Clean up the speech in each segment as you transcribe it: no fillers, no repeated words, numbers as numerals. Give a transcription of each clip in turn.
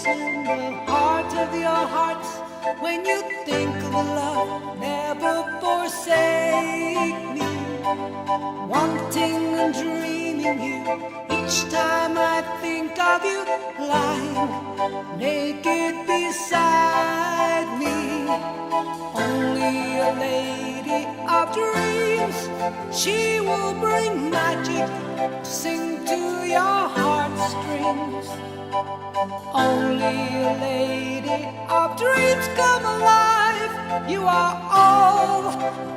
in the heart of your hearts. When you think of love, never forsake me. Wanting and dreaming you, each time I think of you, lying naked beside me. Only a lady of dreams, she will bring magic to sing to your heartstrings. Only a lady of dreams come alive. You are all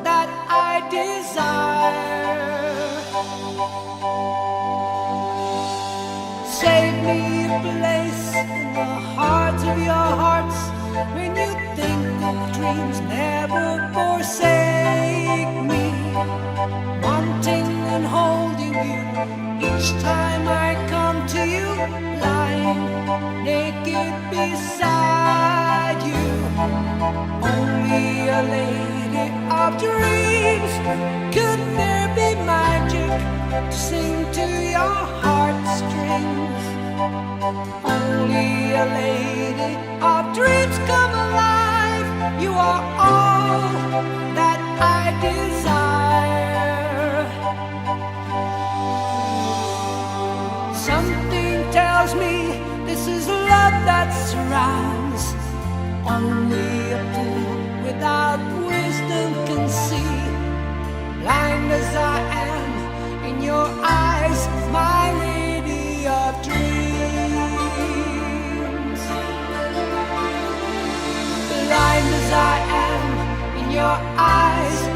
that I desire. Save me a place in the heart of your hearts. When you think of dreams, never forsake me. Wanting and holding you, each time I come to you, lying naked beside you. Only a lady of dreams. Could there be magic to sing to your heartstrings? Only a lady of dreams come alive. You are all that I desire. Something tells me this is love that surrounds. Only a fool without wisdom can see. Blind as I am in your eyes, my lady of dreams. Blind as I am in your eyes,